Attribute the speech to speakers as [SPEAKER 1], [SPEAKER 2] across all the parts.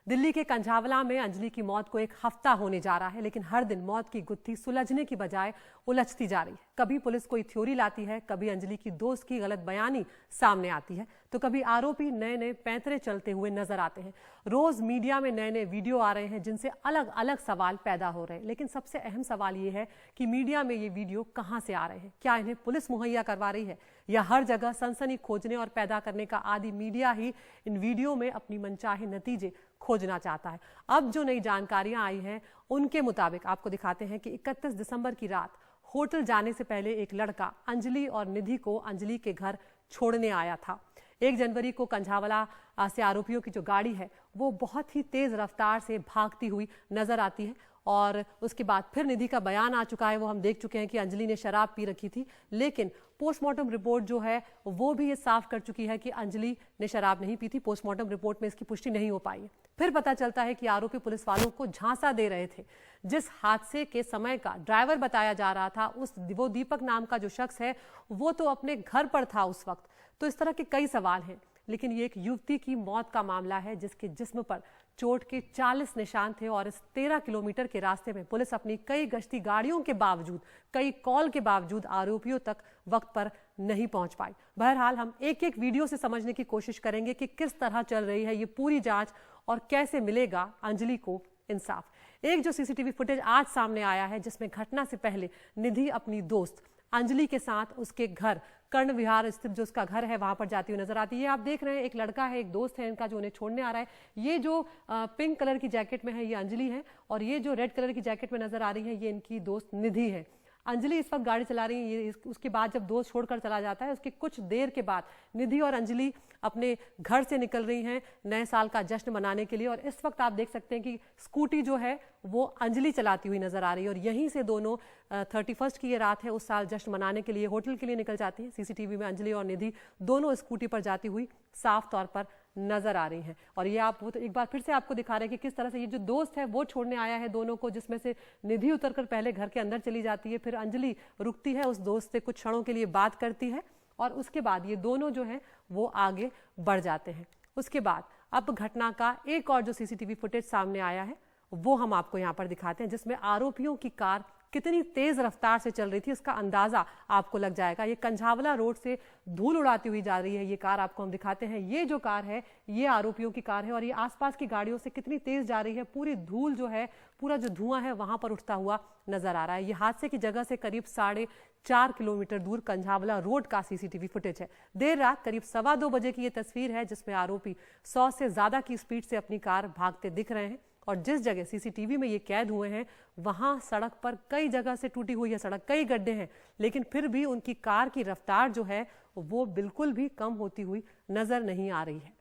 [SPEAKER 1] दिल्ली के कंझावला में अंजलि की मौत को एक हफ्ता होने जा रहा है, लेकिन हर दिन मौत की गुत्थी सुलझने की बजाय उलझती जा रही है। कभी पुलिस कोई थ्योरी लाती है, कभी अंजलि की दोस्त की गलत बयानी सामने आती है, तो कभी आरोपी नए नए पैंतरे चलते हुए नजर आते हैं। रोज मीडिया में नए नए वीडियो आ रहे हैं जिनसे अलग अलग सवाल पैदा हो रहे हैं, लेकिन सबसे अहम सवाल ये है कि मीडिया में ये वीडियो कहां से आ रहे हैं? क्या इन्हें पुलिस मुहैया करवा रही है, या हर जगह सनसनी खोजने और पैदा करने का आदि मीडिया ही इन वीडियो में अपनी मनचाहे नतीजे खोजना चाहता है? अब जो नई जानकारियां आई हैं उनके मुताबिक आपको दिखाते हैं कि 31 दिसंबर की रात होटल जाने से पहले एक लड़का अंजलि और निधि को अंजलि के घर छोड़ने आया था। 1 जनवरी को कंझावला से आरोपियों की जो गाड़ी है वो बहुत ही तेज रफ्तार से भागती हुई नजर आती है, और उसके बाद फिर निधि का बयान आ चुका है। वो हम देख चुके हैं कि अंजलि ने शराब पी रखी थी, लेकिन पोस्टमार्टम रिपोर्ट जो है वो भी ये साफ कर चुकी है कि अंजलि ने शराब नहीं पी थी। पोस्टमार्टम रिपोर्ट में इसकी पुष्टि नहीं हो पाई है। फिर पता चलता है कि आरोपी पुलिस वालों को झांसा दे रहे थे। जिस हादसे के समय का ड्राइवर बताया जा रहा था, वो दीपक नाम का जो शख्स है वो तो अपने घर पर था उस वक्त। तो इस तरह के कई सवाल हैं, लेकिन ये एक युवती की मौत का मामला है जिसके जिस्म पर चोट के 40 निशान थे, और इस 13 किलोमीटर के रास्ते में पुलिस अपनी कई गश्ती गाड़ियों के बावजूद, कई कॉल के बावजूद आरोपियों तक वक्त पर नहीं पहुंच पाई। बहरहाल हम एक एक वीडियो से समझने की कोशिश करेंगे कि किस तरह चल रही है ये पूरी जांच और कैसे मिलेगा अंजलि को इंसाफ। एक जो सीसीटीवी फुटेज आज सामने आया है जिसमें घटना से पहले निधि अपनी दोस्त अंजलि के साथ उसके घर कर्ण विहार स्थित जो उसका घर है वहां पर जाती हुई नजर आती है। आप देख रहे हैं एक लड़का है, एक दोस्त है इनका जो उन्हें छोड़ने आ रहा है। ये जो पिंक कलर की जैकेट में है ये अंजलि है, और ये जो रेड कलर की जैकेट में नजर आ रही है ये इनकी दोस्त निधि है। अंजलि इस वक्त गाड़ी चला रही है। उसके बाद जब दोस्त छोड़कर चला जाता है उसके कुछ देर के बाद निधि और अंजलि अपने घर से निकल रही हैं नए साल का जश्न मनाने के लिए, और इस वक्त आप देख सकते हैं कि स्कूटी जो है वो अंजलि चलाती हुई नजर आ रही है, और यहीं से दोनों 31 की ये रात है उस साल जश्न मनाने के लिए होटल के लिए निकल जाती हैं। सीसीटीवी में अंजलि और निधि दोनों स्कूटी पर जाती हुई साफ तौर पर नजर आ रही हैं। और ये आप एक बार फिर से आपको दिखा रहे हैं कि किस तरह से ये जो दोस्त है वो छोड़ने आया है दोनों को, जिसमें से निधि उतरकर पहले घर के अंदर चली जाती है, फिर अंजलि रुकती है, उस दोस्त से कुछ क्षणों के लिए बात करती है, और उसके बाद ये दोनों जो हैं वो आगे बढ़ जाते हैं। उसके बाद अब घटना का एक और जो सीसीटीवी फुटेज सामने आया है वो हम आपको यहाँ पर दिखाते हैं, जिसमें आरोपियों की कार कितनी तेज रफ्तार से चल रही थी इसका अंदाजा आपको लग जाएगा। ये कंझावला रोड से धूल उड़ाती हुई जा रही है ये कार, आपको हम दिखाते हैं। ये जो कार है ये आरोपियों की कार है, और ये आसपास की गाड़ियों से कितनी तेज जा रही है। पूरी धूल जो है, पूरा जो धुआं है वहां पर उठता हुआ नजर आ रहा है। ये हादसे की जगह से करीब 4.5 किलोमीटर दूर कंझावला रोड का सीसीटीवी फुटेज है। देर रात करीब 2:15 बजे की ये तस्वीर है जिसमें आरोपी 100 से ज्यादा की स्पीड से अपनी कार भागते दिख रहे हैं, और जिस जगह सीसीटीवी में ये कैद हुए हैं वहां सड़क पर कई जगह से टूटी हुई है सड़क, कई गड्ढे हैं, लेकिन फिर भी उनकी कार की रफ्तार जो है वो बिल्कुल भी कम होती हुई नजर नहीं आ रही है।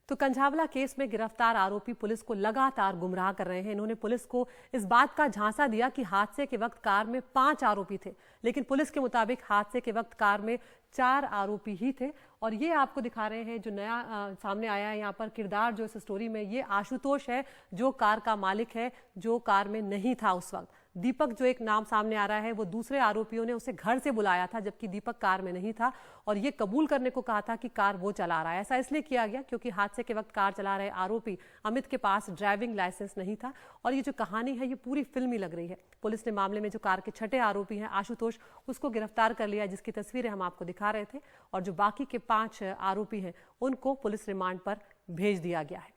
[SPEAKER 1] तो कंझावला केस में गिरफ्तार आरोपी पुलिस को लगातार गुमराह कर रहे हैं। इन्होंने पुलिस को इस बात का झांसा दिया कि हादसे के वक्त कार में 5 आरोपी थे, लेकिन पुलिस के मुताबिक हादसे के वक्त कार में 4 आरोपी ही थे। और ये आपको दिखा रहे हैं जो नया सामने आया है यहाँ पर किरदार जो इस स्टोरी में, ये आशुतोष है जो कार का मालिक है, जो कार में नहीं था उस वक्त। दीपक जो एक नाम सामने आ रहा है वो दूसरे आरोपियों ने उसे घर से बुलाया था जबकि दीपक कार में नहीं था, और ये कबूल करने को कहा था कि कार वो चला रहा है। ऐसा इसलिए किया गया क्योंकि हादसे के वक्त कार चला रहे आरोपी अमित के पास ड्राइविंग लाइसेंस नहीं था। और ये जो कहानी है ये पूरी फिल्मी लग रही है। पुलिस ने मामले में जो कार के छठे आरोपी हैं आशुतोष, उसको गिरफ्तार कर लिया, जिसकी तस्वीरें हम आपको दिखा रहे थे, और जो बाकी के 5 आरोपी हैं उनको पुलिस रिमांड पर भेज दिया गया है।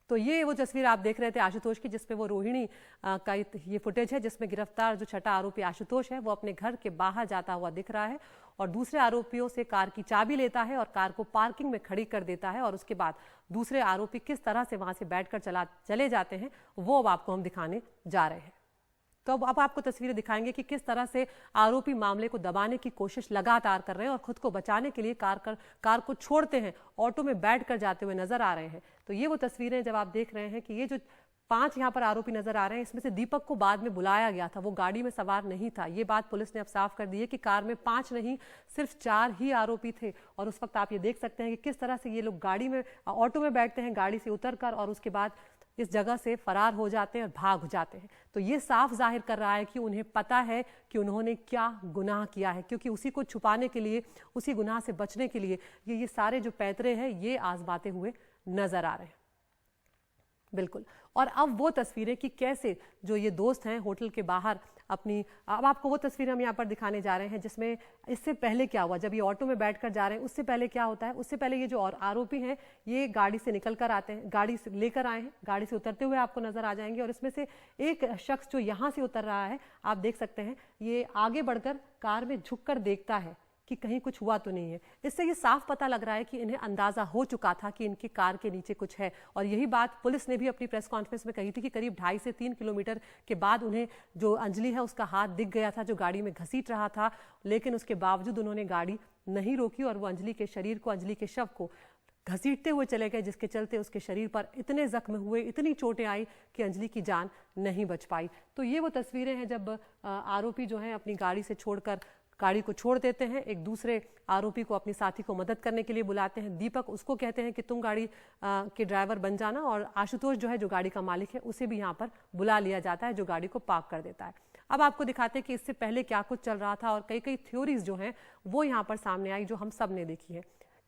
[SPEAKER 1] तो ये वो तस्वीर आप देख रहे थे आशुतोष की, जिसमें वो रोहिणी का ये फुटेज है जिसमें गिरफ्तार जो छठा आरोपी आशुतोष है वो अपने घर के बाहर जाता हुआ दिख रहा है, और दूसरे आरोपियों से कार की चाबी लेता है और कार को पार्किंग में खड़ी कर देता है, और उसके बाद दूसरे आरोपी किस तरह से वहां से बैठकर चले जाते हैं वो अब आपको हम दिखाने जा रहे हैं। तो अब आपको तस्वीरें दिखाएंगे कि किस तरह से आरोपी मामले को दबाने की कोशिश लगातार कर रहे हैं और खुद को बचाने के लिए कार को छोड़ते हैं, ऑटो में बैठकर जाते हुए नजर आ रहे हैं। तो ये वो तस्वीरें जब आप देख रहे हैं कि ये जो 5 यहाँ पर आरोपी नजर आ रहे हैं, इसमें से दीपक को बाद में बुलाया गया था, वो गाड़ी में सवार नहीं था। ये बात पुलिस ने अब साफ कर दी है कि कार में 5 नहीं सिर्फ 4 ही आरोपी थे, और उस वक्त आप ये देख सकते हैं कि किस तरह से ये लोग गाड़ी में ऑटो में बैठते हैं, गाड़ी से उतरकर, और उसके बाद इस जगह से फरार हो जाते हैं और भाग जाते हैं। तो ये साफ जाहिर कर रहा है कि उन्हें पता है कि उन्होंने क्या गुनाह किया है, क्योंकि उसी को छुपाने के लिए, उसी गुनाह से बचने के लिए ये सारे जो पैतरे हैं ये आजमाते हुए नजर आ रहे हैं। बिल्कुल। और अब वो तस्वीरें कि कैसे जो ये दोस्त हैं होटल के बाहर अपनी, अब आपको वो तस्वीर हम यहाँ पर दिखाने जा रहे हैं जिसमें इससे पहले क्या हुआ, जब ये ऑटो में बैठकर जा रहे हैं उससे पहले क्या होता है। उससे पहले ये जो और आरोपी हैं ये गाड़ी से निकल कर आते हैं, गाड़ी से लेकर आए हैं, गाड़ी से उतरते हुए आपको नजर आ जाएंगे। और इसमें से एक शख्स जो यहाँ से उतर रहा है, आप देख सकते हैं, ये आगे बढ़कर कार में झुककर देखता है कि कहीं कुछ हुआ तो नहीं है। इससे ये साफ पता लग रहा है कि इन्हें अंदाजा हो चुका था कि इनकी कार के नीचे कुछ है। और यही बात पुलिस ने भी अपनी प्रेस कॉन्फ्रेंस में कही थी कि करीब 2.5 से 3 किलोमीटर के बाद उन्हें जो अंजलि है उसका हाथ दिख गया था जो गाड़ी में घसीट रहा था, लेकिन उसके बावजूद उन्होंने गाड़ी नहीं रोकी और वो अंजलि के शरीर को, अंजलि के शव को घसीटते हुए चले गए, जिसके चलते उसके शरीर पर इतने जख्म हुए, इतनी चोटें आई कि अंजलि की जान नहीं बच पाई। तो ये वो तस्वीरें हैं जब आरोपी जो है अपनी गाड़ी से छोड़कर गाड़ी को छोड़ देते हैं, एक दूसरे आरोपी को, अपने साथी को मदद करने के लिए बुलाते हैं। दीपक, उसको कहते हैं कि तुम गाड़ी के ड्राइवर बन जाना, और आशुतोष जो है जो गाड़ी का मालिक है उसे भी यहाँ पर बुला लिया जाता है जो गाड़ी को पार्क कर देता है। अब आपको दिखाते हैं कि इससे पहले क्या कुछ चल रहा था और कई कई थ्योरीज जो हैं वो यहाँ पर सामने आई जो हम सब ने देखी है।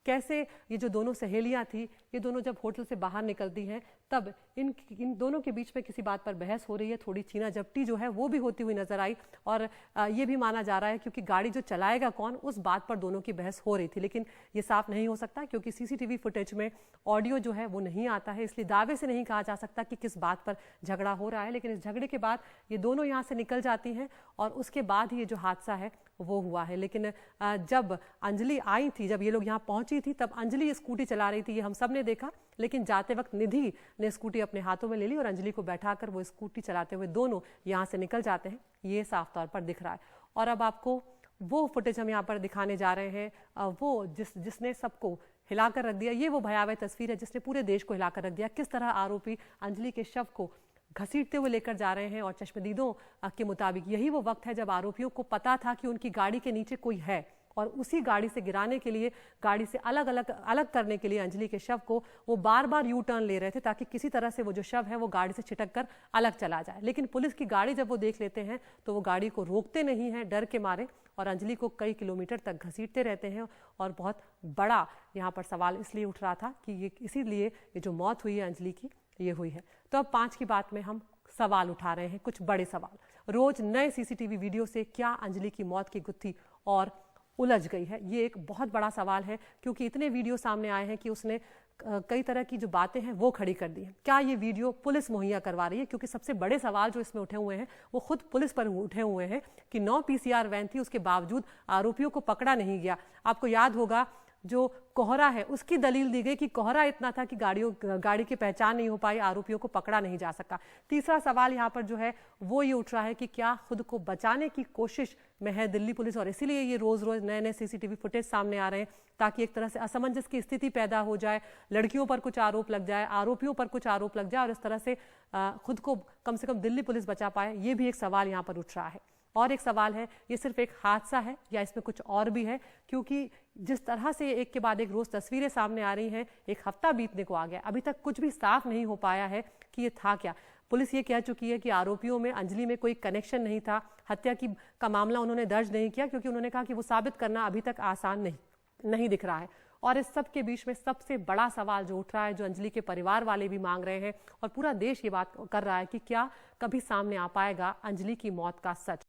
[SPEAKER 1] कैसे ये जो दोनों सहेलियां थी, ये दोनों जब होटल से बाहर निकलती हैं तब इन दोनों के बीच में किसी बात पर बहस हो रही है, थोड़ी छीना झपटी जो है वो भी होती हुई नजर आई। और ये भी माना जा रहा है क्योंकि गाड़ी जो चलाएगा कौन, उस बात पर दोनों की बहस हो रही थी। लेकिन ये साफ नहीं हो सकता क्योंकि सीसीटीवी फुटेज में ऑडियो जो है वो नहीं आता है, इसलिए दावे से नहीं कहा जा सकता कि किस बात पर झगड़ा हो रहा है। लेकिन इस झगड़े के बाद ये दोनों यहाँ से निकल जाती हैं और उसके बाद ही ये जो हादसा है वो हुआ है। लेकिन जब अंजलि आई थी, जब ये लोग यहाँ पहुंची थी, तब अंजलि स्कूटी चला रही थी, ये हम सब ने देखा। लेकिन जाते वक्त निधि ने स्कूटी अपने हाथों में ले ली और अंजलि को बैठाकर वो स्कूटी चलाते हुए दोनों यहाँ से निकल जाते हैं, ये साफ तौर पर दिख रहा है। और अब आपको वो फुटेज हम यहाँ पर दिखाने जा रहे हैं, वो जिसने सबको हिलाकर रख दिया। ये वो भयावह तस्वीर है जिसने पूरे देश को हिलाकर रख दिया। किस तरह आरोपी अंजलि के शव को घसीटते हुए लेकर जा रहे हैं और चश्मदीदों के मुताबिक यही वो वक्त है जब आरोपियों को पता था कि उनकी गाड़ी के नीचे कोई है, और उसी गाड़ी से गिराने के लिए, गाड़ी से अलग करने के लिए अंजलि के शव को वो बार बार यू टर्न ले रहे थे ताकि किसी तरह से वो जो शव है वो गाड़ी से छिटक कर अलग चला जाए। लेकिन पुलिस की गाड़ी जब वो देख लेते हैं तो वो गाड़ी को रोकते नहीं हैं डर के मारे, और अंजलि को कई किलोमीटर तक घसीटते रहते हैं। और बहुत बड़ा यहाँ पर सवाल इसलिए उठ रहा था कि ये इसीलिए ये जो मौत हुई है अंजलि की ये हुई है। तो अब 5 की बात में हम सवाल उठा रहे हैं, कुछ बड़े सवाल। रोज नए सीसीटीवी वीडियो से क्या अंजलि की मौत की गुत्थी और उलझ गई है? ये एक बहुत बड़ा सवाल है क्योंकि इतने वीडियो सामने आए हैं कि उसने कई तरह की जो बातें हैं वो खड़ी कर दी हैं। क्या ये वीडियो पुलिस मुहैया करवा रही है? क्योंकि सबसे बड़े सवाल जो इसमें उठे हुए हैं वो खुद पुलिस पर उठे हुए हैं कि 9 PCR वैन थी, उसके बावजूद आरोपियों को पकड़ा नहीं गया। आपको याद होगा जो कोहरा है उसकी दलील दी गई कि कोहरा इतना था कि गाड़ी की पहचान नहीं हो पाई, आरोपियों को पकड़ा नहीं जा सका। तीसरा सवाल यहाँ पर जो है वो ये उठ रहा है कि क्या खुद को बचाने की कोशिश में है दिल्ली पुलिस, और इसीलिए ये रोज रोज नए नए सीसीटीवी फुटेज सामने आ रहे हैं ताकि एक तरह से असमंजस की स्थिति पैदा हो जाए, लड़कियों पर कुछ आरोप लग जाए, आरोपियों पर कुछ आरोप लग जाए और इस तरह से खुद को कम से कम दिल्ली पुलिस बचा पाए। ये भी एक सवाल यहाँ पर उठ रहा है। और एक सवाल है, ये सिर्फ एक हादसा है या इसमें कुछ और भी है? क्योंकि जिस तरह से एक के बाद एक रोज तस्वीरें सामने आ रही हैं, एक हफ्ता बीतने को आ गया, अभी तक कुछ भी साफ नहीं हो पाया है कि ये था क्या। पुलिस ये कह चुकी है कि आरोपियों में अंजलि में कोई कनेक्शन नहीं था, हत्या का मामला उन्होंने दर्ज नहीं किया क्योंकि उन्होंने कहा कि वो साबित करना अभी तक आसान नहीं दिख रहा है। और इस सब के बीच में सबसे बड़ा सवाल जो उठ रहा है, जो अंजलि के परिवार वाले भी मांग रहे हैं और पूरा देश ये बात कर रहा है कि क्या कभी सामने आ पाएगा अंजलि की मौत का सच।